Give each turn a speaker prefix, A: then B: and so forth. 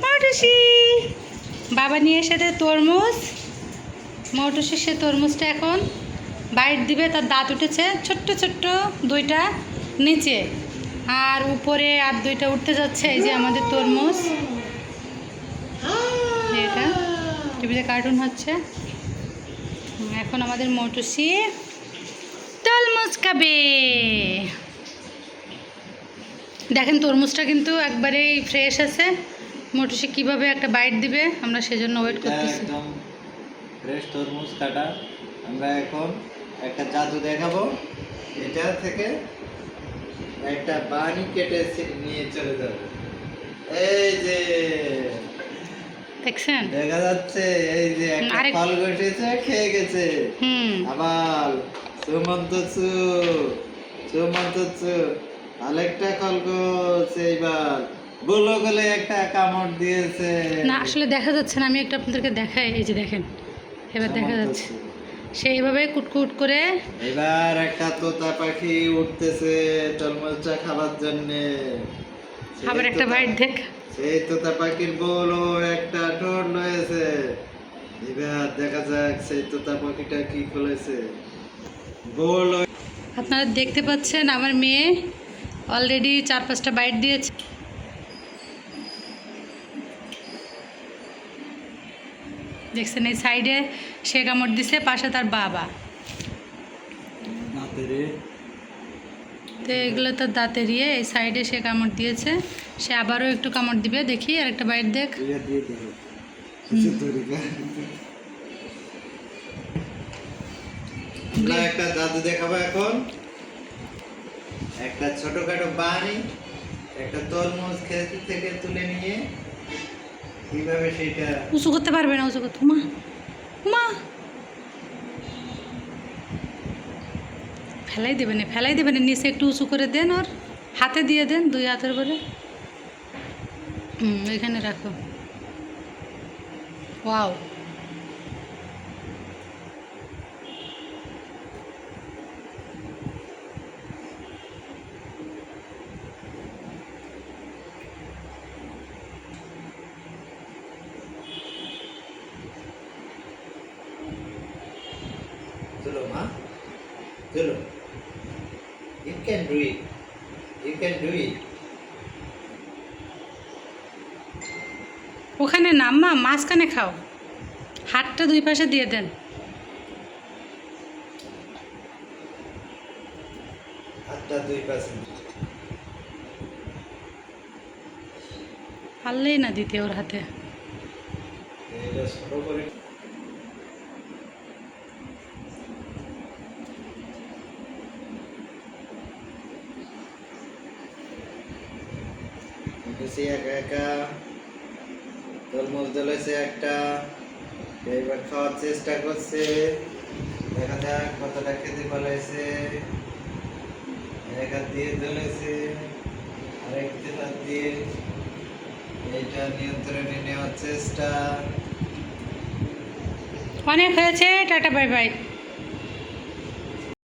A: মৌটুসি বাবা নিয়ে এসেছে তরমুজ। মৌটুসি সে তরমুজটা এখন বাইট দিবে, তার দাঁত উঠেছে ছোট্ট ছোট্ট দুইটা নিচে, আর উপরে আর দুইটা উঠতে যাচ্ছে। এই যে আমাদের তরমুজ, এটা টিভিতে কার্টুন হচ্ছে। এখন আমাদের মৌটুসি তরমুজ খাবে। দেখেন তরমুজটা কিন্তু একবারেই ফ্রেশ আছে। মৌটুসি কিভাবে একটা বাইট দিবে আমরা সেজন্য ওয়েট করতেছি।
B: একদম ফ্রেশ তরমুজ কাটা। আমরা এখন একটা জাদু দেখাবো। এটা থেকে একটা বানি কেটে নিয়ে চলে যাবে। এই যে
A: দেখছেন,
B: দেখা যাচ্ছে এই যে একটা ফল গেছে, খেয়ে গেছে। আবার সুমন্তচু আরেকটা খলগোছ এইবার বলো গলে একটা কামড় দিয়েছে।
A: না আসলে দেখা যাচ্ছে না, আমি একটা আপনাদেরকে দেখাই। এই যে দেখেন, এবার দেখা যাচ্ছে সে এইভাবে কুটকুট করে।
B: এবার একটা তোতা পাখি উঠতেছে তরমুজটা খাবার জন্য।
A: আবার একটা বাইট দেখ।
B: সেই তোতা পাখির বলো একটা ঠোঁট রয়েছে। এবার দেখা যাক সেই তোতা পাখিটা কি করেছে। বলো
A: আপনারা দেখতে পাচ্ছেন আমার মেয়ে অলরেডি 4-5টা বাইট দিয়েছে। দেখছেন এই সাইডে সে কামড় দিছে, পাশে তার বাবা। তো এগুলো তার দাঁতের ইয়ে, এই সাইডে সে কামড় দিয়েছে। সে আবারও একটু কামড় দিবে, দেখি আর একটা বাইট দেখ।
B: একটা জাদু দেখাবো এখন। একটা ছোটখাটো বানি একটা তরমুজ ক্ষেত থেকে তুলে নিয়ে কিভাবে সেটা
A: উঁচু করতে পারবে না, উঁচু করতে মা মা ফেলাই দেবেন নিচে একটু উঁচু করে দেন, ওর হাতে দিয়ে দেন, 2 হাতের করে। এখানে রাখো। ওয়াও,
B: চলো মা চলো। You can do it. You can do it.
A: ওখানে নাম্মা মাঝখানে খাও, হাতটা 2 পাশে দিয়ে দেন।
B: হাতটা 2 পাশে
A: পারলেই না দিতে ওর হাতে।
B: এটা ছোট করে সে একা একা তরমুজ দিয়েছে একটা। এবার খাওয়ার চেষ্টা করছে, দেখা যাক কতটা খেতে পারছে। এক হাত দিয়ে ধরেছে, আরেক হাত দিয়ে এইটা নিয়ন্ত্রণে নেওয়ার চেষ্টা।
A: অনেক হয়েছে, টাটা বাই বাই।